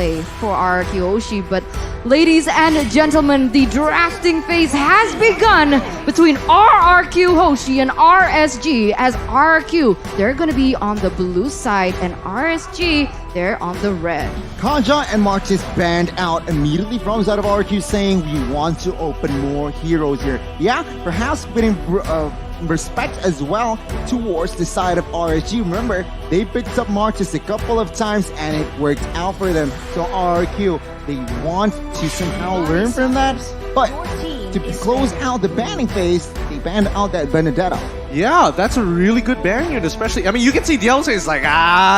play for RRQ Hoshi. But ladies and gentlemen, the drafting phase has begun between RRQ Hoshi and RSG. As RRQ, they're going to be on the blue side, and RSG, they're on the red. Kaja and Martis banned out immediately from the side of RRQ, saying we want to open more heroes here. Yeah, perhaps winning respect as well towards the side of RSG. Remember, they picked up Martis a couple of times and it worked out for them. So RRQ, they want to somehow learn from that, but to close out the banning phase, they banned out that Benedetta. Yeah, that's a really good ban unit, especially. I mean, you can see Diablo is like,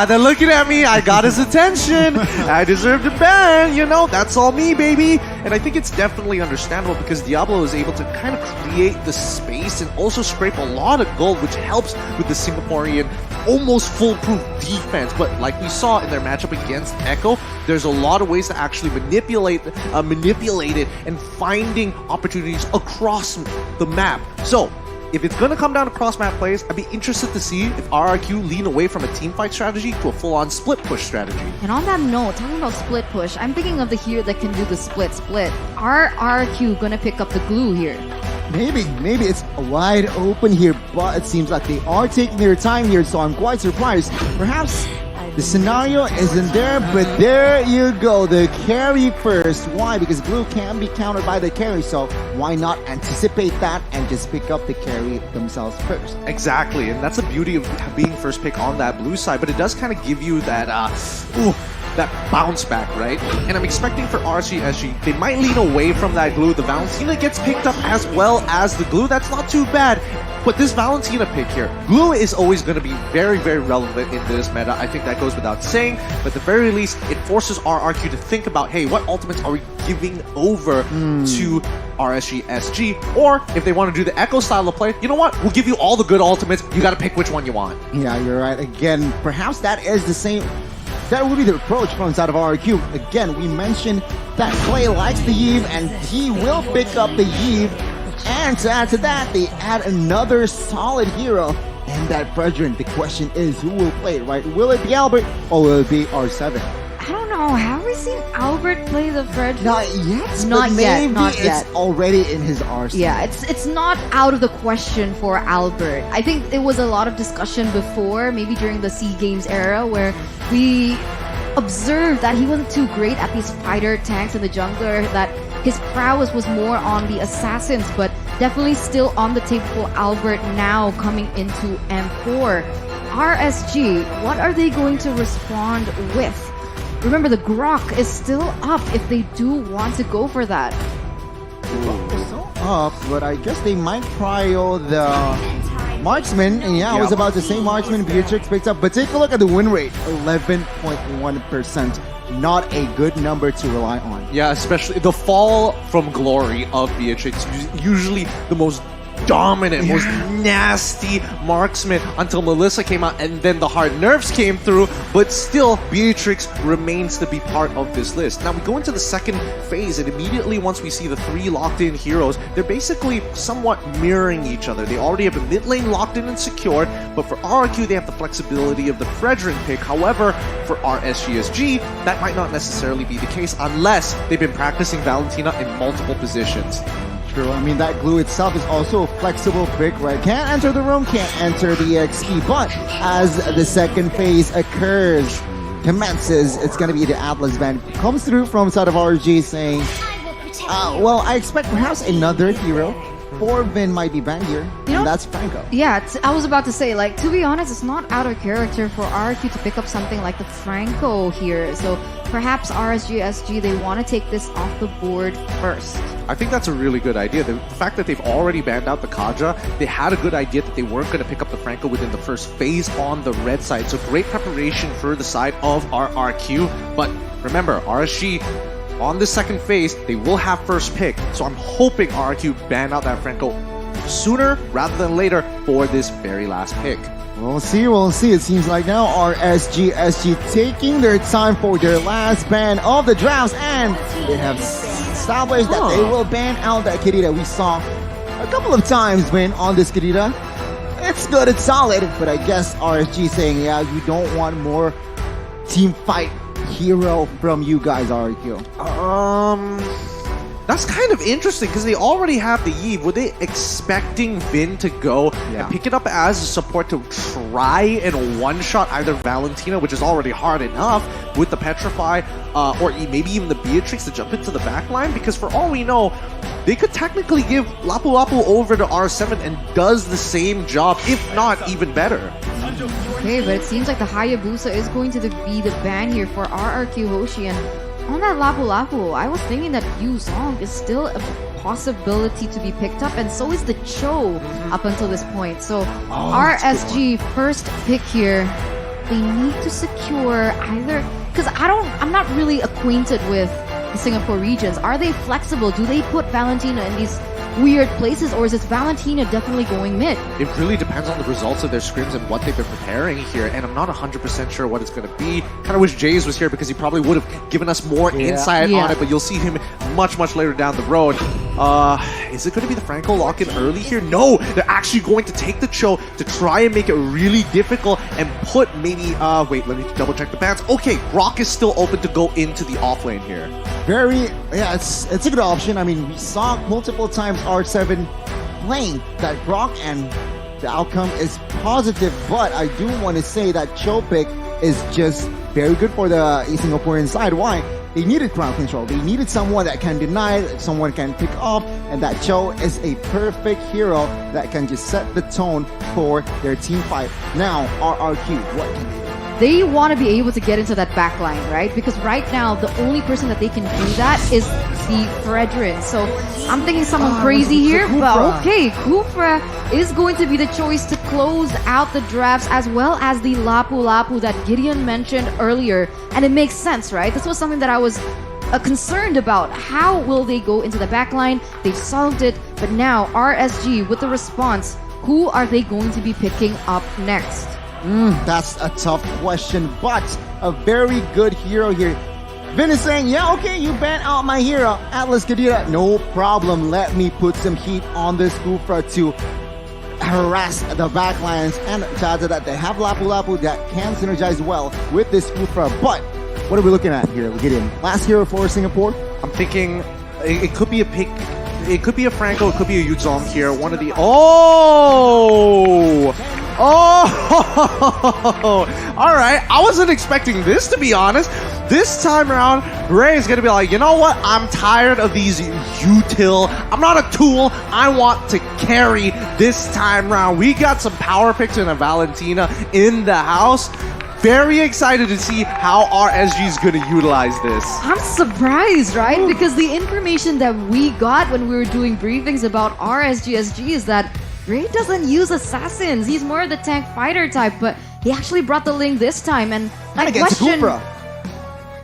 they're looking at me. I got his attention. I deserve the ban. You know, that's all me, baby. And I think it's definitely understandable because Diablo is able to kind of create the space and also scrape a lot of gold, which helps with the Singaporean almost foolproof defense. But like we saw in their matchup against Echo, there's a lot of ways to actually manipulate it and finding opportunities across the map. So if it's going to come down to cross-map plays, I'd be interested to see if RRQ lean away from a teamfight strategy to a full-on split push strategy. And on that note, talking about split push, I'm thinking of the hero that can do the split. Are RRQ going to pick up the glue here? Maybe it's wide open here, but it seems like they are taking their time here, so I'm quite surprised. Perhaps the scenario isn't there, but there you go, the carry first. Why? Because blue can be countered by the carry, so why not anticipate that and just pick up the carry themselves first? Exactly, and that's the beauty of being first pick on that blue side, but it does kind of give you that, that bounce back, right? And I'm expecting for RSG, they might lean away from that glue. The Valentina gets picked up as well as the glue. That's not too bad. But this Valentina pick here, glue is always going to be very, very relevant in this meta. I think that goes without saying. But at the very least, it forces RRQ to think about, hey, what ultimates are we giving over to RSG? Or if they want to do the Echo style of play, you know what? We'll give you all the good ultimates. You got to pick which one you want. Yeah, you're right. Again, perhaps that is the same. That would be the approach from inside of RRQ. Again, we mentioned that Clay likes the Eve and he will pick up the Eve. And to add to that, they add another solid hero. And that Fredrin, the question is, who will play it, right? Will it be Albert or will it be R7? I don't know. Have we seen Albert play the Fredrin? Not yet. Not yet. Not it's yet. already in his arsenal. Yeah, it's not out of the question for Albert. I think it was a lot of discussion before, maybe during the SEA Games era, where we observed that he wasn't too great at these fighter tanks in the jungler, that his prowess was more on the assassins, but definitely still on the table for Albert now coming into M4. RSG, what are they going to respond with? Remember, the Grok is still up if they do want to go for that. Up, but I guess they might prio the Marksman. And yeah, I was about to say Marksman, Beatrix picked up, but take a look at the win rate, 11.1%. Not a good number to rely on. Yeah, especially the fall from glory of Beatrix, usually the most dominant, most nasty marksman until Melissa came out and then the hard nerfs came through, but still Beatrix remains to be part of this list. Now we go into the second phase and immediately once we see the three locked in heroes, they're basically somewhat mirroring each other. They already have a mid lane locked in and secured, but for RRQ they have the flexibility of the Fredrin pick. However, for RSGSG, that might not necessarily be the case unless they've been practicing Valentina in multiple positions. True. I mean, that glue itself is also a flexible pick, right? Can't enter the room, can't enter the XP, but as the second phase commences, it's going to be the Atlas band. Comes through from side of RG saying, well, I expect perhaps another hero. Vin might be banned here, and that's Franco. Yeah, I was about to say, like, to be honest, it's not out of character for RRQ to pick up something like the Franco here. So perhaps RSG, they want to take this off the board first. I think that's a really good idea. The fact that they've already banned out the Kaja, they had a good idea that they weren't going to pick up the Franco within the first phase on the red side. So great preparation for the side of RRQ. But remember, RSG, on the second phase, they will have first pick. So I'm hoping RRQ ban out that Franco sooner rather than later for this very last pick. We'll see. It seems like now RSG taking their time for their last ban of the drafts, and they have established that they will ban out that Kirita. We saw a couple of times when on this Kirita. It's good, it's solid, but I guess RSG saying, yeah, you don't want more team fight hero from you guys, RRQ? That's kind of interesting because they already have the Eve. Were they expecting Vin to go and pick it up as a support to try and one-shot either Valentina, which is already hard enough, with the Petrify, or maybe even the Beatrix to jump into the backline? Because for all we know, they could technically give Lapu Lapu over to R7 and does the same job, if not even better. Okay, but it seems like the Hayabusa is going to be the ban here for RRQ Hoshi. And on that Lapu Lapu, I was thinking that Yu Song is still a possibility to be picked up, and so is the Cho up until this point. So RSG first pick here. They need to secure either, because I'm not really acquainted with the Singapore regions. Are they flexible? Do they put Valentina in these weird places, or is this Valentina definitely going mid? It really depends on the results of their scrims and what they've been preparing here, and I'm not 100% sure what it's going to be. Kind of wish Jays was here because he probably would have given us more insight on it, but you'll see him much later down the road. Is it going to be the Franco lock-in early here? No! They're actually going to take the Cho to try and make it really difficult and put maybe... wait, let me double-check the bans. Okay, Rock is still open to go into the off lane here. It's a good option. I mean, we saw multiple times R7 playing that Brock, and the outcome is positive, but I do want to say that Cho pick is just very good for the Singaporean side. Why? They needed crowd control. They needed someone that can deny, someone can pick up, and that Cho is a perfect hero that can just set the tone for their team fight. Now, RRQ, what can they do? They want to be able to get into that back line, right? Because right now, the only person that they can do that is the Fredrin. So I'm thinking someone crazy here, but okay, Kufra is going to be the choice to close out the drafts, as well as the Lapu Lapu that Gideon mentioned earlier. And it makes sense, right? This was something that I was concerned about. How will they go into the back line? They've solved it, but now RSG with the response, who are they going to be picking up next? That's a tough question, but a very good hero here. Vin is saying, yeah, okay, you ban out my hero, Atlas Kadira. No problem, let me put some heat on this Kufra to harass the backlines, and to add to that, they have Lapu Lapu that can synergize well with this Kufra. But what are we looking at here? Gideon, last hero for Singapore? I'm thinking it could be a pick. It could be a Franco, it could be a Yuzong here. One of the... Alright, I wasn't expecting this, to be honest. This time around, Ray is going to be like, you know what? I'm tired of these util. I'm not a tool. I want to carry this time around. We got some power picks and a Valentina in the house. Very excited to see how RSG is going to utilize this. I'm surprised, right? Because the information that we got when we were doing briefings about RSGSG is that Ray doesn't use assassins. He's more of the tank fighter type, but he actually brought the Ling this time. And my question...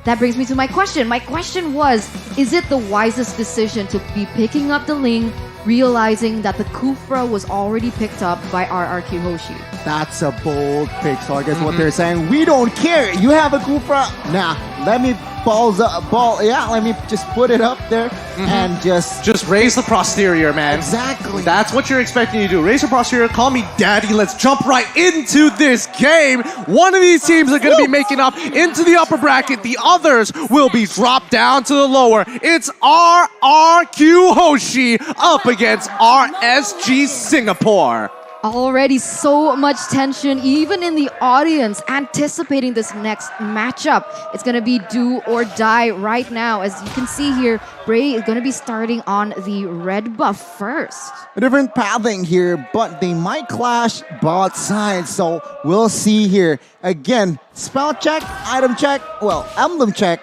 That brings me to my question. My question was, is it the wisest decision to be picking up the Ling, realizing that the Kufra was already picked up by RRQ Hoshi? That's a bold pick. So I guess what they're saying, we don't care. You have a Kufra. Nah, let me let me just put it up there and just raise the posterior, man. Exactly. That's what you're expecting to do. Raise the posterior, call me daddy. Let's jump right into this game. One of these teams are going to be making up into the upper bracket. The others will be dropped down to the lower. It's RRQ Hoshi up against RSG Singapore. Already so much tension, even in the audience, anticipating this next matchup. It's going to be do or die right now. As you can see here, Bray is going to be starting on the red buff first. A different pathing here, but they might clash both sides. So we'll see here. Again, spell check, item check, well, emblem check.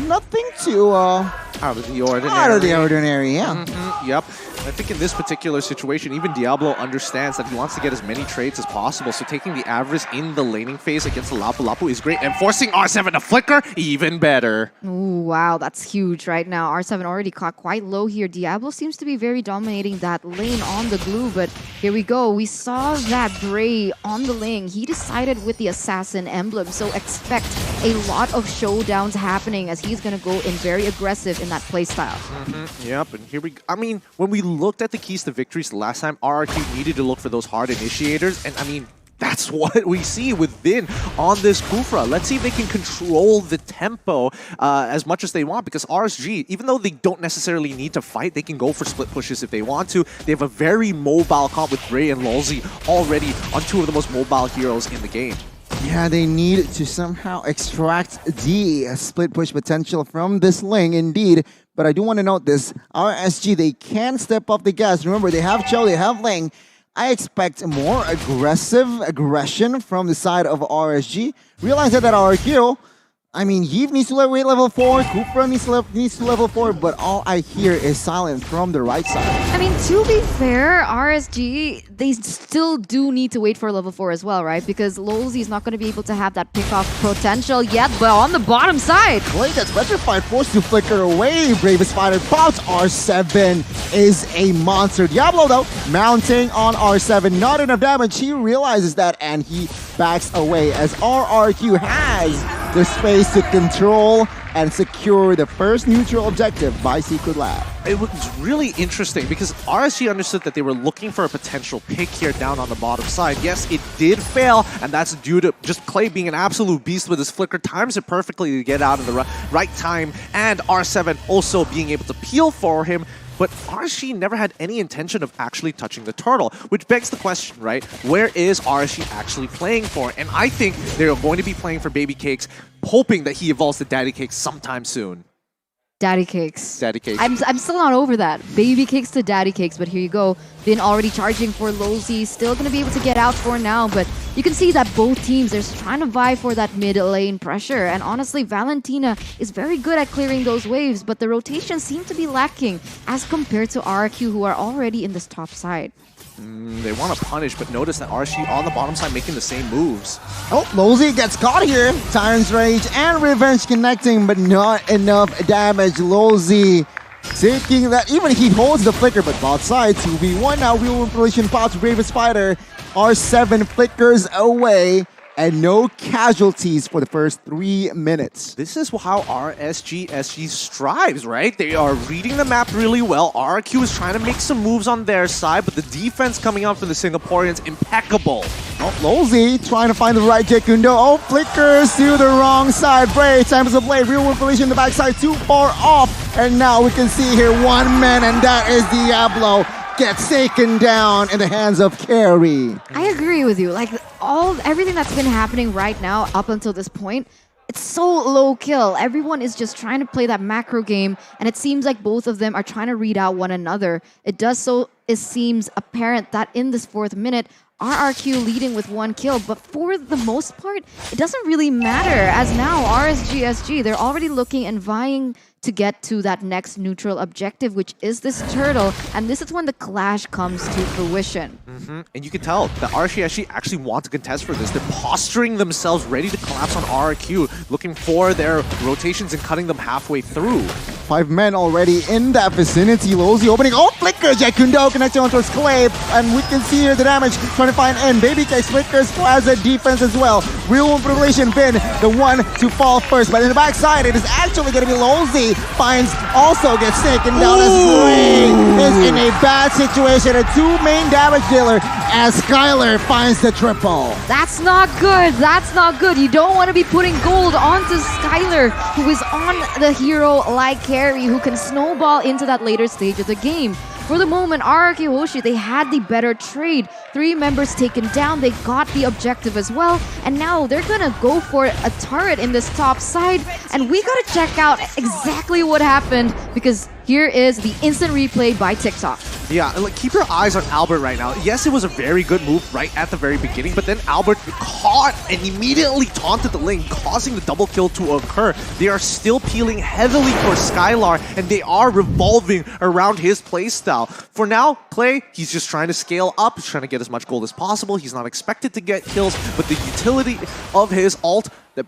Nothing too out of the ordinary. Out of the ordinary, yeah. Yep. I think in this particular situation, even Diablo understands that he wants to get as many trades as possible. So taking the Avarice in the laning phase against the Lapu Lapu is great. And forcing R7 to flicker, even better. Ooh, wow, that's huge right now. R7 already caught quite low here. Diablo seems to be very dominating that lane on the glue. But here we go. We saw that Bray on the lane. He decided with the Assassin emblem. So expect a lot of showdowns happening as he's going to go in very aggressive in that playstyle. Yep, and here we go. I mean, when we looked at the keys to victories the last time, RRQ needed to look for those hard initiators, and I mean, That's what we see with Vin on this Kufra. Let's see if they can control the tempo as much as they want, because RSG, even though they don't necessarily need to fight, they can go for split pushes if they want to. They have a very mobile comp with Ray and Lolzy already on two of the most mobile heroes in the game. Yeah, they need to somehow extract the split push potential from this Ling, indeed. But I do want to note this, RSG, they can step up the gas. Remember, they have Cho, they have Ling. I expect more aggression from the side of RSG. Realize that RRQ, I mean, Yves needs to wait level 4, Kufra needs to level 4, but all I hear is silence from the right side. I mean, to be fair, RSG, they still do need to wait for level 4 as well, right? Because Lolzy is not going to be able to have that pick-off potential yet, but on the bottom side. Clay gets petrified, forced to flicker away. Bravest fighter pops. R7 is a monster. Diablo, though, mounting on R7. Not enough damage. He realizes that, and he backs away as RRQ has the space to control and secure the first neutral objective by Secret Lab. It was really interesting because RSG understood that they were looking for a potential pick here down on the bottom side. Yes, it did fail, and that's due to just Clay being an absolute beast with his flicker. Times it perfectly to get out of the right time, and R7 also being able to peel for him. But RSG never had any intention of actually touching the turtle, which begs the question, right? Where is RSG actually playing for? And I think they're going to be playing for Baby Cakes, hoping that he evolves to Daddy Cakes sometime soon. Daddy Cakes. Daddy Cakes. I'm still not over that. Baby Cakes to Daddy Cakes, but here you go. Been already charging for Lolzy, still going to be able to get out for now, but you can see that both teams are trying to vie for that mid lane pressure, and honestly, Valentina is very good at clearing those waves, but the rotations seem to be lacking as compared to RRQ, who are already in this top side. They want to punish, but notice that RSG on the bottom side making the same moves. Oh, Lolzy gets caught here. Tyrant's Rage and Revenge connecting, but not enough damage. Lolzy thinking that even he holds the flicker, but bot side 2v1 now. Wheel Manipulation pops Bravest Fighter. R7 flickers away, and no casualties for the first 3 minutes. This is how SG strives, right? They are reading the map really well. RRQ is trying to make some moves on their side, but the defense coming out for the Singaporeans, impeccable. Oh, Lolzy trying to find the right Jekundo. Oh, flickers to the wrong side. Brave times the blade. Real Manipulation in the backside, too far off. And now we can see here 1 man, and that is Diablo. Gets taken down in the hands of Carry. I agree with you. Like, everything that's been happening right now up until this point, it's so low kill. Everyone is just trying to play that macro game, and it seems like both of them are trying to read out one another. It seems apparent that in this 4th minute, RRQ leading with 1 kill, but for the most part, it doesn't really matter, as now RSG, they're already looking and vying to get to that next neutral objective, which is this turtle, and this is when the clash comes to fruition. And you can tell that RSG actually want to contest for this. They're posturing themselves ready to collapse on RRQ, looking for their rotations and cutting them halfway through. 5 men already in that vicinity. Lolzy opening. Oh, flicker! Jekundo connecting onto his Clay, and we can see here the damage. Trying to find N. Baby Cakes flickers as a defense as well. Real Manipulation been the one to fall first, but in the backside, it is actually going to be Lolzy. Finds also gets taken down as Ray is in a bad situation. A 2 main damage dealer as Skylar finds the triple. That's not good. That's not good. You don't want to be putting gold onto Skylar, who is on the hero like Carry, who can snowball into that later stage of the game. For the moment, RRQ Hoshi, they had the better trade. 3 members taken down, they got the objective as well, and now they're gonna go for a turret in this top side, and we gotta check out exactly what happened, because here is the instant replay by TikTok. Yeah, like, keep your eyes on Albert right now. Yes, it was a very good move right at the very beginning, but then Albert caught and immediately taunted the lane, causing the double kill to occur. They are still peeling heavily for Skylar, and they are revolving around his playstyle. For now, Clay, he's just trying to scale up. He's trying to get as much gold as possible. He's not expected to get kills, but the utility of his ult that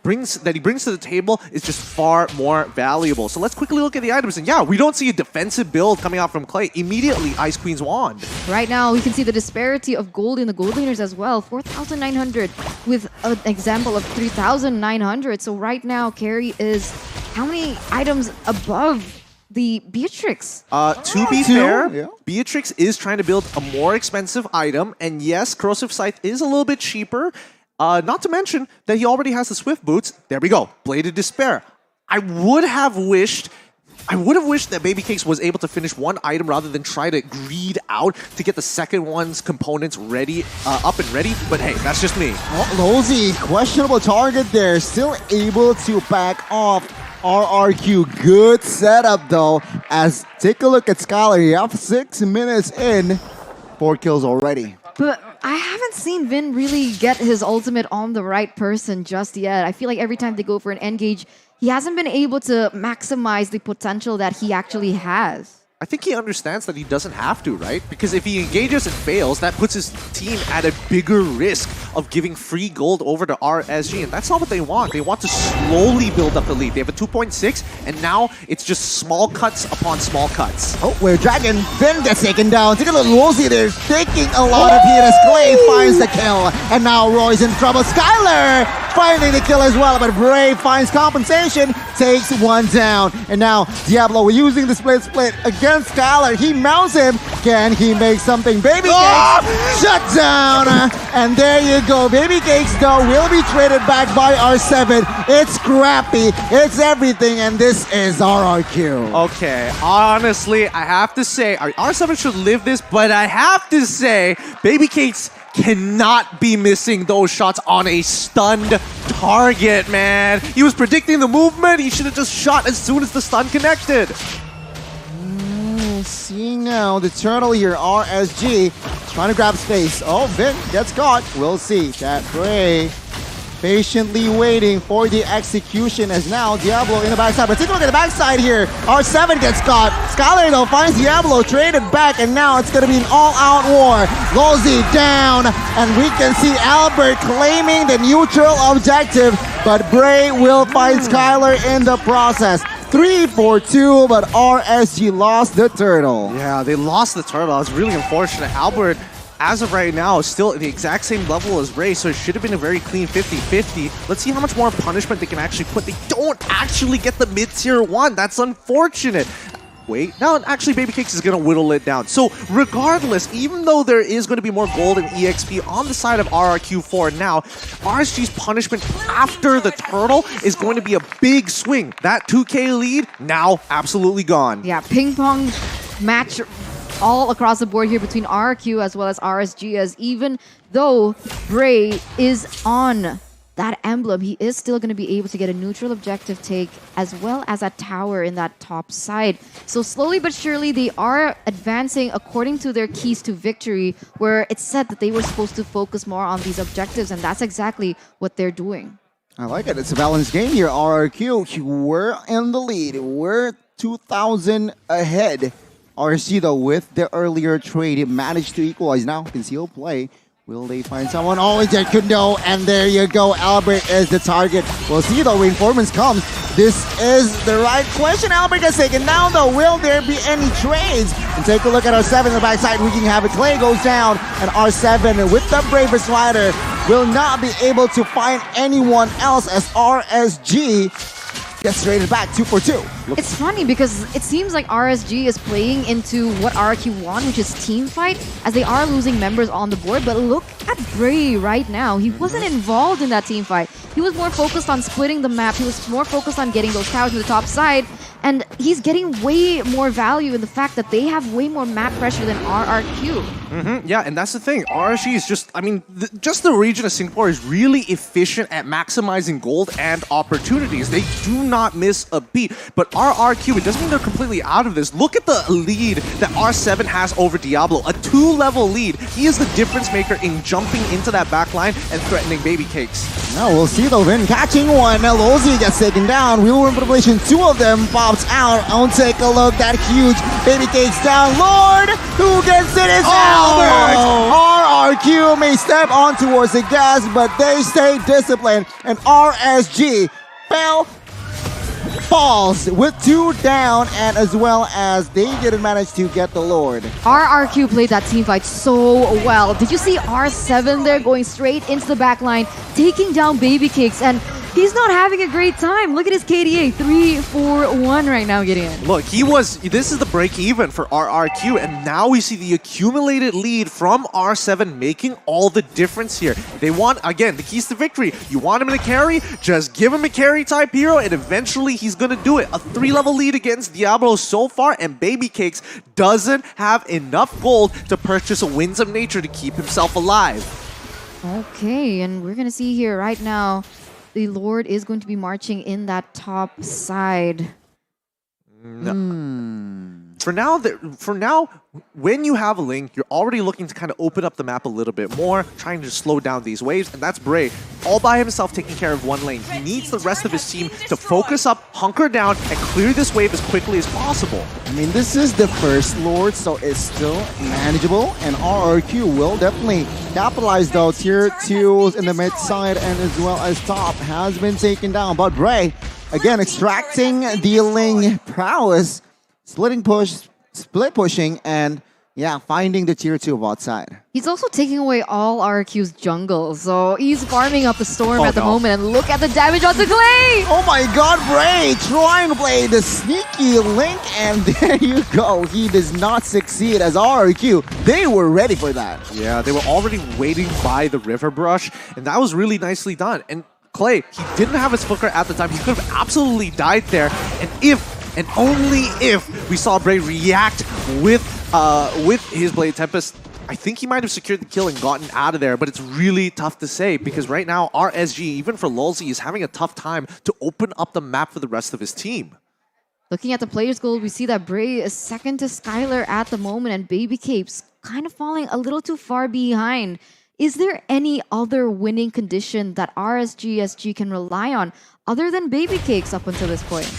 he brings to the table is just far more valuable. So let's quickly look at the items, and yeah, we don't see a defensive build coming out from Clay. Immediately, Ice Queen's Wand. Right now, we can see the disparity of gold in the gold laners as well. 4,900 with an example of 3,900. So right now, Carry is how many items above the Beatrix. To be Two, fair, yeah. Beatrix is trying to build a more expensive item, and yes, Corrosive Scythe is a little bit cheaper. Not to mention that he already has the Swift Boots. There we go, Bladed Despair. I would have wished that Baby Cakes was able to finish one item rather than try to greed out to get the second one's components ready, up and ready. But hey, that's just me. Oh, Losey, questionable target there. Still able to back off RRQ. Good setup though. As take a look at Skylar. You have 6 minutes in. 4 kills already. But I haven't seen Vin really get his ultimate on the right person just yet. I feel like every time they go for an engage, he hasn't been able to maximize the potential that he actually has. I think he understands that he doesn't have to, right? Because if he engages and fails, that puts his team at a bigger risk of giving free gold over to RSG, and that's not what they want. They want to slowly build up the lead. They have a 2.6, and now it's just small cuts upon small cuts. Oh, where Dragon Vin gets taken down. Take a look, Losey there, taking a lot of heat as Clay finds the kill. And now Roy's in trouble. Skylar finding the kill as well, but Bray finds compensation, takes one down. And now Diablo using the split against Skylar. He mounts him. Can he make something? Baby Cakes shut down. And there you go. Baby Cakes though will be traded back by R7. It's scrappy. It's everything. And this is RRQ. Okay, honestly, I have to say, R7 should live this, but I have to say, Baby Cakes cannot be missing those shots on a stunned target, man. He was predicting the movement. He should have just shot as soon as the stun connected. Seeing now the turtle here, RSG, trying to grab space. Oh, Vin gets caught. We'll see. That Bray patiently waiting for the execution as now Diablo in the backside. But take a look at the backside here. R7 gets caught. Skylar though finds Diablo, traded back, and now it's going to be an all-out war. Losey down, and we can see Albert claiming the neutral objective, but Bray will find Skylar in the process. 3-4-2, but RSG lost the turtle. Yeah, they lost the turtle. It's really unfortunate. Albert, as of right now, is still at the exact same level as Ray, so it should have been a very clean 50-50. Let's see how much more punishment they can actually put. They don't actually get the mid-tier 1. That's unfortunate. Wait, now actually Baby Cakes is going to whittle it down. So regardless, even though there is going to be more gold and EXP on the side of RRQ4 now, RSG's punishment after the turtle is going to be a big swing. That 2K lead now absolutely gone. Yeah, ping pong match all across the board here between RRQ as well as RSG, as even though Bray is on that emblem, he is still going to be able to get a neutral objective take as well as a tower in that top side. So slowly but surely they are advancing according to their keys to victory, where it's said that they were supposed to focus more on these objectives, and that's exactly what they're doing. I like it. It's a balanced game here. RRQ, you were in the lead. We're 2,000 ahead. RSG though, with the earlier trade, managed to equalize. Now conceal play. Will they find someone? Oh, it's Kundo, and there you go. Albert is the target. We'll see though, reinforcements come. This is the right question. Albert gets taken down though. Will there be any trades? And take a look at R7 in the backside. We can have it. Clay goes down, and R7 with the Bravest Rider will not be able to find anyone else as RSG gets traded back 2-4-2. It's funny because it seems like RSG is playing into what RRQ want, which is team fight, as they are losing members on the board. But look at Bray right now. He wasn't involved in that team fight. He was more focused on splitting the map. He was more focused on getting those towers to the top side. And he's getting way more value in the fact that they have way more map pressure than RRQ. Yeah, and that's the thing. RSG is just, I mean, just the region of Singapore is really efficient at maximizing gold and opportunities. They do not miss a beat. But RRQ, it doesn't mean they're completely out of this. Look at the lead that R7 has over Diablo. A 2-level lead. He is the difference maker in jumping into that backline and threatening Baby Cakes. Now we'll see though, Vin catching one. Losey gets taken down. Wheel manipulation, 2 of them pops out. I'll take a look. That huge Baby Cakes down. Lord, who gets it is Albert. RRQ may step on towards the gas, but they stay disciplined. And RSG falls with 2 down, and as well as they didn't manage to get the Lord. RRQ played that team fight so well. Did you see R7 there going straight into the back line, taking down Baby Cakes? And He's not having a great time. Look at his KDA, 3-4-1 right now, Gideon. Look, this is the break even for RRQ, and now we see the accumulated lead from R7 making all the difference here. They want, again, the keys to victory. You want him to carry? Just give him a carry type hero, and eventually he's gonna do it. A 3-level lead against Diablo so far, and Baby Cakes doesn't have enough gold to purchase a Winds of Nature to keep himself alive. Okay, and we're gonna see here right now, the Lord is going to be marching in that top side. For now, when you have a Ling, you're already looking to kind of open up the map a little bit more, trying to slow down these waves, and that's Bray all by himself taking care of one lane. He needs the rest of his team to focus up, hunker down, and clear this wave as quickly as possible. I mean, this is the first Lord, so it's still manageable, and RRQ will definitely capitalize though. Tier 2s in the mid side and as well as top has been taken down, but Bray, again, extracting the Ling prowess, split pushing, and yeah, finding the tier 2 bot side. He's also taking away all RQ's jungle, so he's farming up the storm at the no. moment, and look at the damage on the Clay! Oh my god, Bray trying to play the sneaky Link, and there you go. He does not succeed as RRQ. They were ready for that. Yeah, they were already waiting by the river brush, and that was really nicely done. And Clay, he didn't have his flicker at the time. He could have absolutely died there, and if and only if we saw Bray react with his Blade Tempest, I think he might have secured the kill and gotten out of there, but it's really tough to say because right now RSG, even for Lulzy, is having a tough time to open up the map for the rest of his team. Looking at the players' gold, we see that Bray is second to Skylar at the moment, and Baby Capes kind of falling a little too far behind. Is there any other winning condition that RSG can rely on other than Baby Cakes up until this point?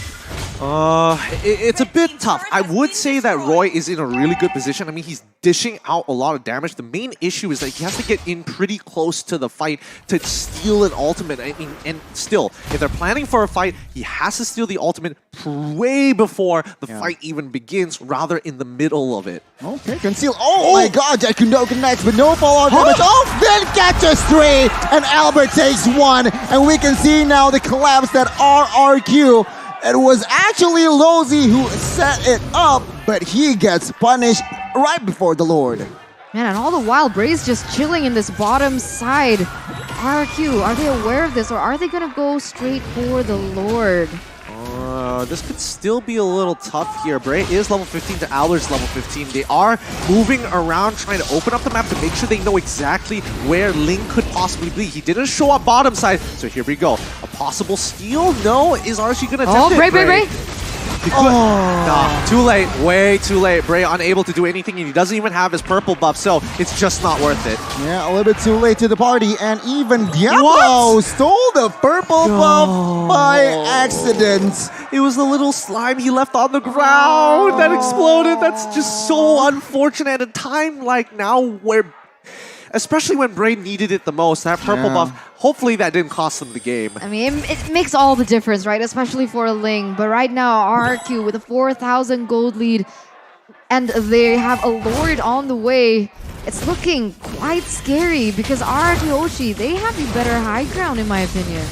It's a bit tough. I would say that Roy is in a really good position. I mean, he's dishing out a lot of damage. The main issue is that he has to get in pretty close to the fight to steal an ultimate. I mean, and still, if they're planning for a fight, he has to steal the ultimate way before the fight even begins, rather in the middle of it. Okay, conceal. Oh my god, Jakundo connects, but no follow-up damage. Oh, then catches 3, and Albert takes 1, and we can see now the collapse that RRQ. It was actually Lulzy who set it up, but he gets punished right before the Lord. Man, and all the while, Bray's just chilling in this bottom side. RRQ, are they aware of this, or are they going to go straight for the Lord? This could still be a little tough here. Bray is level 15 to Albert's level 15. They are moving around trying to open up the map to make sure they know exactly where Ling could possibly be. He didn't show up bottom side, so here we go. A possible steal? No. Is RSG going to attempt it? Bray! Nah, too late. Way too late. Bray unable to do anything, and he doesn't even have his purple buff, so it's just not worth it. Yeah, a little bit too late to the party, and even Diablo stole the purple buff by accident. It was the little slime he left on the ground that exploded. That's just so unfortunate at a time like now where, especially when Bray needed it the most, that purple buff, hopefully that didn't cost them the game. I mean, it makes all the difference, right? Especially for a Ling. But right now, RRQ with a 4,000 gold lead, and they have a Lord on the way. It's looking quite scary because RRQ Hoshi, they have the better high ground in my opinion.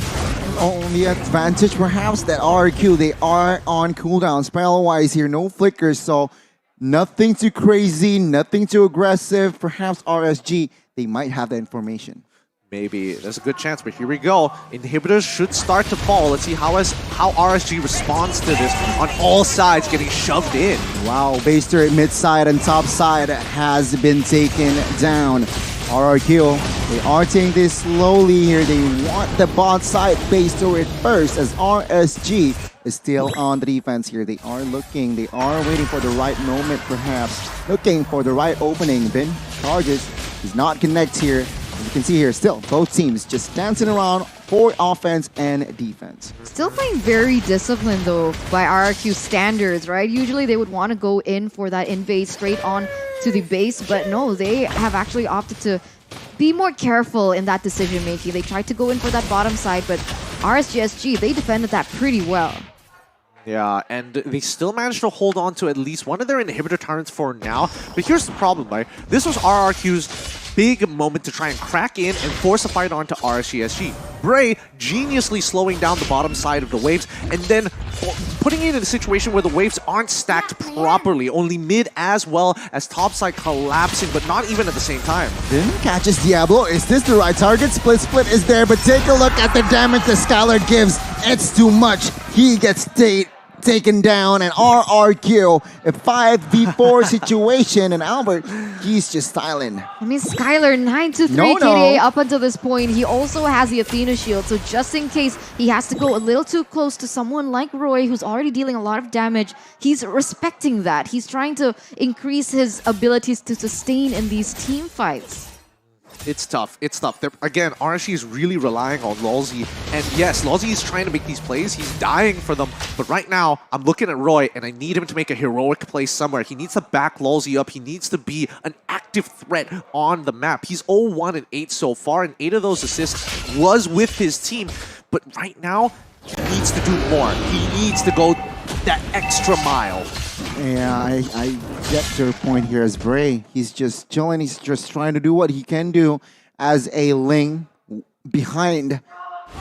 Only advantage perhaps that RRQ, they are on cooldown spell-wise here, no flickers, so nothing too crazy, nothing too aggressive. Perhaps RSG, they might have the information. Maybe. There's a good chance, but here we go. Inhibitors should start to fall. Let's see how RSG responds to this on all sides, getting shoved in. Wow, base turret mid side and top side has been taken down. RRQ, they are taking this slowly here. They want the bot side base turret first as RSG is still on the defense here. They are looking, they are waiting for the right moment perhaps, looking for the right opening. Then charges, does not connect here. As you can see here, still both teams just dancing around for offense and defense. Still playing very disciplined though by RRQ standards, right? Usually they would want to go in for that invade straight on to the base, but no, they have actually opted to be more careful in that decision making. They tried to go in for that bottom side, but RSG, they defended that pretty well. Yeah, and they still managed to hold on to at least one of their inhibitor turrets for now. But here's the problem, right? This was RRQ's big moment to try and crack in and force a fight onto RSG. Bray geniusly slowing down the bottom side of the waves and then putting it in a situation where the waves aren't stacked properly, only mid as well as top side collapsing, but not even at the same time. Then catches Diablo. Is this the right target? Split is there, but take a look at the damage that Skylar gives. It's too much. He gets taken down, and RRQ, a 5v4 situation, and Albert, he's just silent. I mean, Skylar 9-3 No. KDA up until this point. He also has the Athena shield, so just in case he has to go a little too close to someone like Roy, who's already dealing a lot of damage, he's respecting that. He's trying to increase his abilities to sustain in these team fights. It's tough. It's tough. Again, RSG is really relying on Lolzy. And yes, Lolzy is trying to make these plays. He's dying for them. But right now, I'm looking at Roy, and I need him to make a heroic play somewhere. He needs to back Lolzy up. He needs to be an active threat on the map. He's 0-1 and 8 so far, and 8 of those assists was with his team. But right now, he needs to do more. He needs to go that extra mile. Yeah, I get your point here as Bray. He's just chilling. He's just trying to do what he can do as a Ling behind.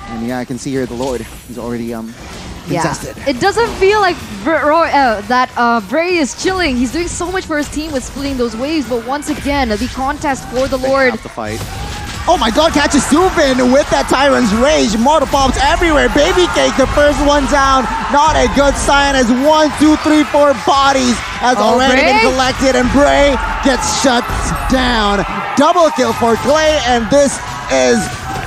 And yeah, I can see here the Lord. He's already contested. Yeah. It doesn't feel like Bray is chilling. He's doing so much for his team with splitting those waves. But once again, the contest for the Lord. They have to fight. Oh my god, catches Subin with that Tyrant's Rage. Mortal Pops everywhere. Baby Cake, the first one down. Not a good sign as 1, 2, 3, 4 bodies has already been collected, and Bray gets shut down. Double kill for Clay, and this is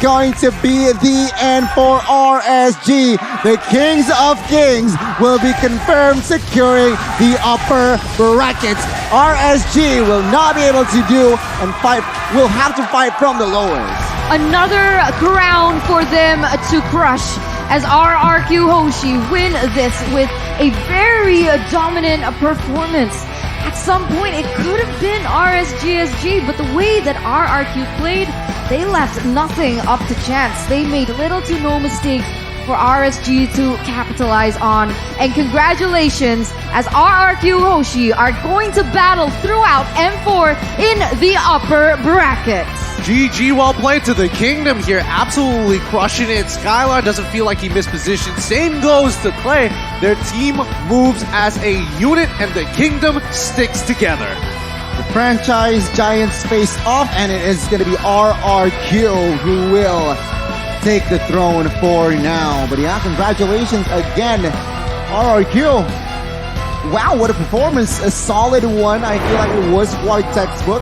going to be the end for RSG. The Kings of Kings will be confirmed securing the upper brackets. RSG will not be able to do and fight, will have to fight from the lowers. Another crown for them to crush as RRQ Hoshi win this with a very dominant performance. At some point, it could have been RSGSG, but the way that RRQ played, they left nothing up to chance. They made little to no mistakes for RSG to capitalize on. And congratulations, as RRQ Hoshi are going to battle throughout M4 in the upper brackets. GG, well played to the Kingdom here. Absolutely crushing it. Skylar doesn't feel like he missed position. Same goes to Clay. Their team moves as a unit, and the Kingdom sticks together. The franchise giants face off, and it is going to be RRQ who will take the throne for now. But yeah, congratulations again, RRQ. Wow, what a performance. A solid one. I feel like it was quite textbook.